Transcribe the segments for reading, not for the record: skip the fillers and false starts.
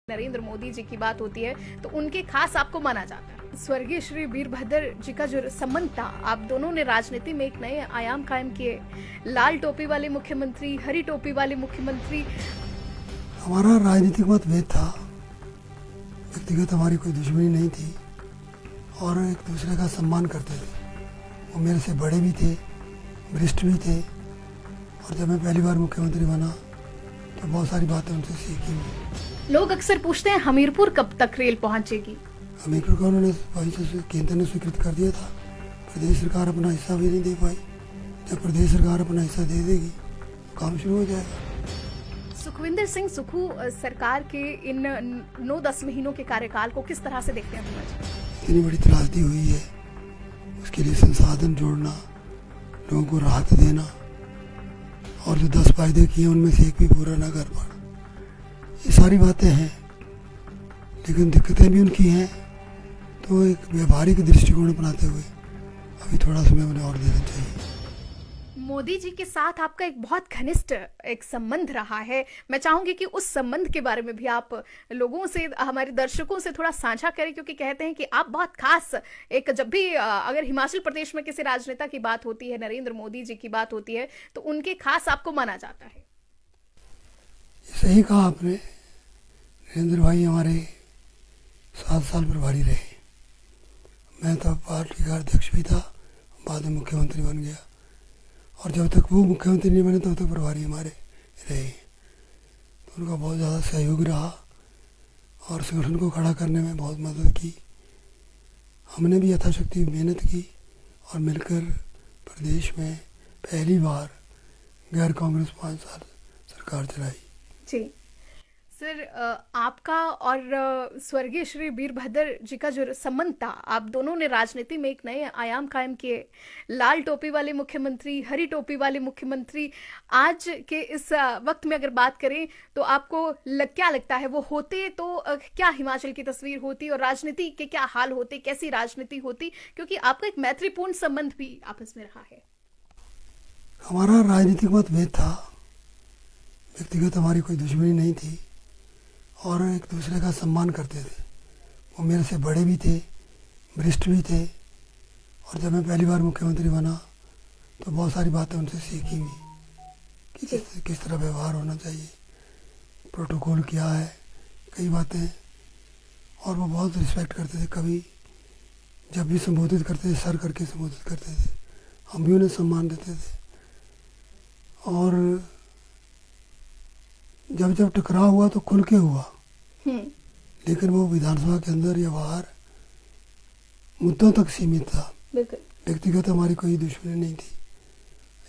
नरेंद्र मोदी जी की बात होती है तो उनके खास आपको माना जाता है। स्वर्गीय श्री वीरभद्र जी का जो संबंध था, आप दोनों ने राजनीति में एक नए आयाम कायम किए। लाल टोपी वाले मुख्यमंत्री, हरी टोपी वाले मुख्यमंत्री। हमारा राजनीतिक मतभेद था, व्यक्तिगत हमारी कोई दुश्मनी नहीं थी और एक दूसरे का सम्मान करते थे। वो मेरे से बड़े भी थे, वरिष्ठ भी थे और जब मैं पहली बार मुख्यमंत्री बना तो बहुत सारी बातें उनसे सीखी हुई। लोग अक्सर पूछते हैं हमीरपुर कब तक रेल पहुंचेगी। हमीरपुर का उन्होंने वहीं से केंद्र ने स्वीकृत कर दिया था। प्रदेश सरकार अपना हिस्सा भी नहीं दे पाई। जब प्रदेश सरकार अपना हिस्सा दे देगी तो काम शुरू हो जाएगा। सुखविंदर सिंह सुक्खू सरकार के इन 9-10 महीनों के कार्यकाल को किस तरह से देखते हैं? इतनी बड़ी त्रासदी हुई है, उसके लिए संसाधन जोड़ना, लोगों को राहत देना और जो 10 फायदे किए उनमें से एक भी पूरा ना कर पाना, ये सारी बातें हैं। लेकिन दिक्कतें भी उनकी हैं, तो एक व्यवहारिक दृष्टिकोण अपनाते हुए अभी थोड़ा समय उन्हें और देना चाहिए। मोदी जी के साथ आपका एक बहुत घनिष्ठ एक संबंध रहा है। मैं चाहूंगी कि उस संबंध के बारे में भी आप लोगों से, हमारे दर्शकों से थोड़ा साझा करें, क्योंकि कहते हैं कि आप बहुत खास एक, जब भी अगर हिमाचल प्रदेश में किसी राजनेता की बात होती है, नरेंद्र मोदी जी की बात होती है, तो उनके खास आपको माना जाता है। सही कहा आपने। नरेंद्र भाई हमारे 7 साल प्रभारी रहे। मैं तब पार्टी का अध्यक्ष भी था, बाद में मुख्यमंत्री बन गया और जब तक वो मुख्यमंत्री नहीं बने तब तक प्रभारी हमारे रहे। तो उनका बहुत ज़्यादा सहयोग रहा और संगठन को खड़ा करने में बहुत मदद की। हमने भी यथाशक्ति मेहनत की और मिलकर प्रदेश में पहली बार गैर कांग्रेस 5 साल सरकार चलाई। जी सर, आपका और स्वर्गीय श्री वीरभद्र जी का जो संबंध था, आप दोनों ने राजनीति में एक नए आयाम कायम किए। लाल टोपी वाले मुख्यमंत्री, हरी टोपी वाले मुख्यमंत्री, आज के इस वक्त में अगर बात करें तो आपको क्या लगता है, वो होते तो क्या हिमाचल की तस्वीर होती और राजनीति के क्या हाल होते, कैसी राजनीति होती? क्योंकि आपका एक मैत्रीपूर्ण संबंध भी आपस में रहा है। हमारा राजनीतिक मतभेद था, व्यक्तिगत हमारी कोई दुश्मनी नहीं थी और एक दूसरे का सम्मान करते थे। वो मेरे से बड़े भी थे, वरिष्ठ भी थे और जब मैं पहली बार मुख्यमंत्री बना तो बहुत सारी बातें उनसे सीखी हुई कि किस तरह व्यवहार होना चाहिए, प्रोटोकॉल क्या है, कई बातें। और वो बहुत रिस्पेक्ट करते थे। कभी जब भी संबोधित करते थे सर करके संबोधित करते थे, हम भी उन्हें सम्मान देते थे। और जब जब टकराव हुआ तो खुल के हुआ, लेकिन वो विधानसभा के अंदर या बाहर मुद्दों तक सीमित था। व्यक्तिगत हमारी कोई दुश्मनी नहीं थी,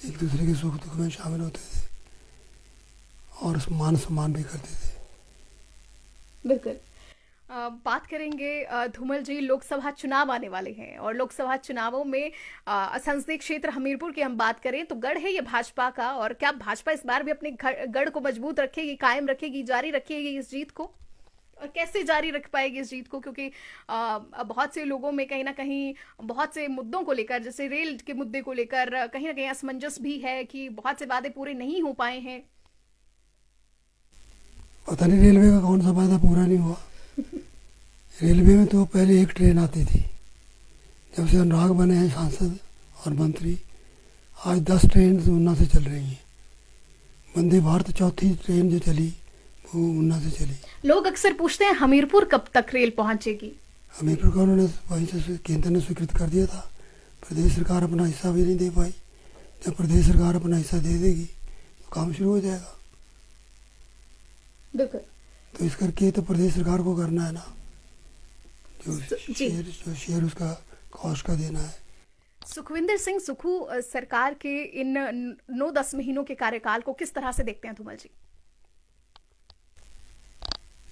एक दूसरे के सुख दुख में शामिल होते थे और मान सम्मान भी करते थे। बिल्कुल। बात करेंगे धूमल जी, लोकसभा चुनाव आने वाले हैं और लोकसभा चुनावों में संसदीय क्षेत्र हमीरपुर की हम बात करें तो गढ़ है ये भाजपा का, और क्या भाजपा इस बार भी अपने गढ़ को मजबूत रखेगी, कायम रखेगी, जारी रखेगी इस जीत को? और कैसे जारी रख पाएगी इस जीत को? क्योंकि बहुत से लोगों में कहीं ना कहीं बहुत से मुद्दों को लेकर, जैसे रेल के मुद्दे को लेकर कहीं ना कहीं असमंजस भी है कि बहुत से वादे पूरे नहीं हो पाए हैं। पता नहीं रेलवे का कौन सा वादा पूरा नहीं हुआ। रेलवे में तो पहले एक ट्रेन आती थी, जब से अनुराग बने हैं सांसद और मंत्री, आज 10 ट्रेन ऊना से चल रही हैं। वंदे भारत चौथी ट्रेन जो चली वो ऊना से चली। लोग अक्सर पूछते हैं हमीरपुर कब तक रेल पहुंचेगी। हमीरपुर का उन्होंने वहीं से केंद्र ने स्वीकृत कर दिया था। प्रदेश सरकार अपना हिस्सा भी नहीं दे पाई। जब प्रदेश सरकार अपना हिस्सा दे देगी तो काम शुरू हो जाएगा। बिल्कुल। तो इस करके तो प्रदेश सरकार को करना है ना, जो शेयर उसका कॉस्ट का देना है। सुखविंदर सिंह सुक्खू सरकार के इन 9-10 महीनों के कार्यकाल को किस तरह से देखते हैं धूमल जी?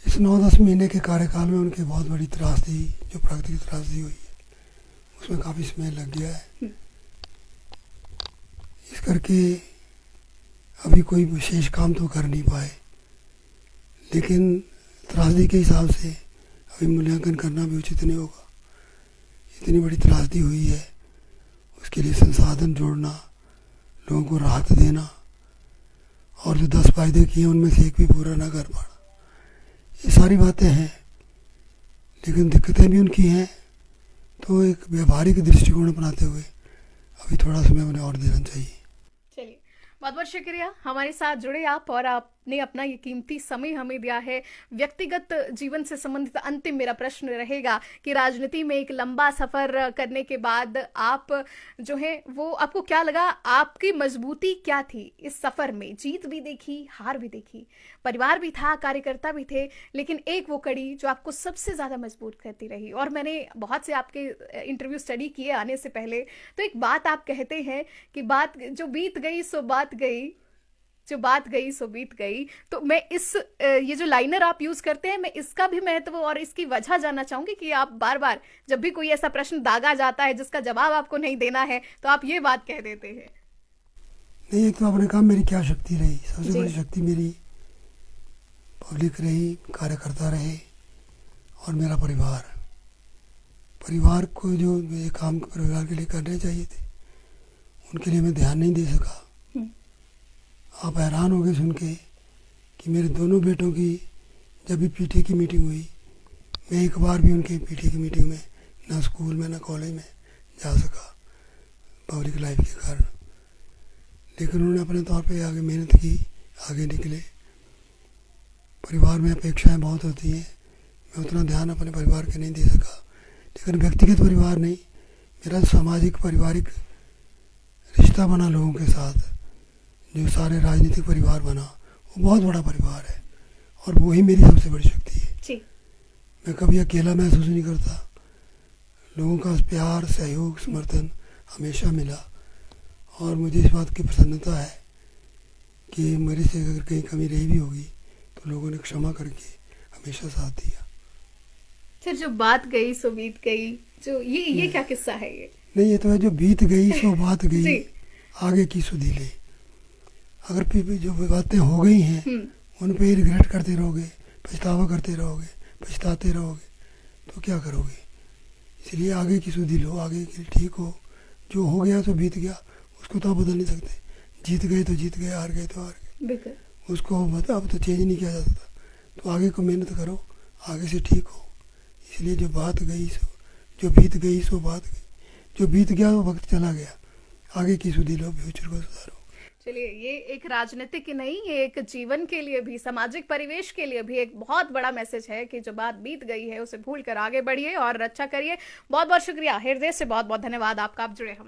इस 9-10 महीने के कार्यकाल में उनकी बहुत बड़ी त्रासदी, जो प्राकृतिक त्रासदी हुई है, उसमें काफ़ी समय लग गया है। इस करके अभी कोई विशेष काम तो कर नहीं पाए, लेकिन त्रासदी के हिसाब से अभी मूल्यांकन करना भी उचित नहीं होगा। इतनी बड़ी त्रासदी हुई है, उसके लिए संसाधन जोड़ना, लोगों को राहत देना और जो 10 फायदे किए उनमें से एक भी पूरा ना कर पाना, ये सारी बातें हैं, लेकिन दिक्कतें भी उनकी हैं। तो एक व्यवहारिक दृष्टिकोण अपनाते हुए अभी थोड़ा समय उन्हें और देना चाहिए। चलिए, बहुत बहुत शुक्रिया हमारे साथ जुड़े आप, और आपने अपना ये कीमती समय हमें दिया है। व्यक्तिगत जीवन से संबंधित अंतिम मेरा प्रश्न रहेगा कि राजनीति में एक लंबा सफर करने के बाद आप जो है वो आपको क्या लगा, आपकी मजबूती क्या थी इस सफर में? जीत भी देखी, हार भी देखी, परिवार भी था, कार्यकर्ता भी थे, लेकिन एक वो कड़ी जो आपको सबसे ज्यादा मजबूत करती रही। और मैंने बहुत से आपके इंटरव्यू स्टडी किए आने से पहले, तो एक बात आप कहते हैं कि बात जो बीत गई सो बात गई, जो बात गई सो बीत गई। तो मैं इस ये जो लाइनर आप यूज करते हैं, मैं इसका भी महत्व और इसकी वजह जानना चाहूंगी कि आप बार बार जब भी कोई ऐसा प्रश्न दागा जाता है जिसका जवाब आपको नहीं देना है, तो आप ये बात कह देते हैं। नहीं, एक तो आपने कहा मेरी क्या शक्ति रही। सबसे जी। बड़ी शक्ति मेरी पब्लिक रही, कार्यकर्ता रहे और मेरा परिवार। परिवार को जो ये काम परिवार के लिए करने चाहिए थे, उनके लिए मैं ध्यान नहीं दे सका। आप हैरान हो गए सुन के कि मेरे दोनों बेटों की जब भी पीटी की मीटिंग हुई, मैं एक बार भी उनके पीटी की मीटिंग में ना स्कूल में ना कॉलेज में जा सका पब्लिक लाइफ के कारण। लेकिन उन्होंने अपने तौर पे आगे मेहनत की, आगे निकले। परिवार में अपेक्षाएं बहुत होती हैं, मैं उतना ध्यान अपने परिवार के नहीं दे सका। लेकिन व्यक्तिगत परिवार नहीं, मेरा सामाजिक पारिवारिक रिश्ता बना लोगों के साथ, जो सारे राजनीतिक परिवार बना, वो बहुत बड़ा परिवार है और वही मेरी सबसे बड़ी शक्ति है। जी। मैं कभी अकेला महसूस नहीं करता। लोगों का प्यार, सहयोग, समर्थन हमेशा मिला और मुझे इस बात की प्रसन्नता है कि मेरे से अगर कहीं कमी रही भी होगी तो लोगों ने क्षमा करके हमेशा साथ दिया। फिर जो बात गई सो बीत गई, जो ये क्या किस्सा है ये? नहीं, ये तो है जो बीत गई सो बात गई, जी। आगे की सुधीले। अगर जो बातें हो गई हैं उन पे रिग्रेट करते रहोगे, पछतावा करते रहोगे, पछताते रहोगे तो क्या करोगे? इसलिए आगे की सुधि लो, आगे के लिए ठीक हो। जो हो गया तो बीत गया, उसको तो आप बदल नहीं सकते। जीत गए तो जीत गए, हार गए तो हार गए, बिल्कुल। उसको अब तो चेंज नहीं किया जा सकता। तो आगे को मेहनत करो, आगे से ठीक हो। इसलिए जो बात गई सो, जो बीत गई सो बात गई, जो बीत गया वो वक्त चला गया, आगे की सुधि लो, फ्यूचर को सुधारो। चलिए, ये एक राजनीतिक ही नहीं, ये एक जीवन के लिए भी, सामाजिक परिवेश के लिए भी एक बहुत बड़ा मैसेज है कि जो बात बीत गई है उसे भूल कर आगे बढ़िए और अच्छा करिए। बहुत बहुत शुक्रिया, हृदय से बहुत बहुत धन्यवाद आपका, आप जुड़े हमारे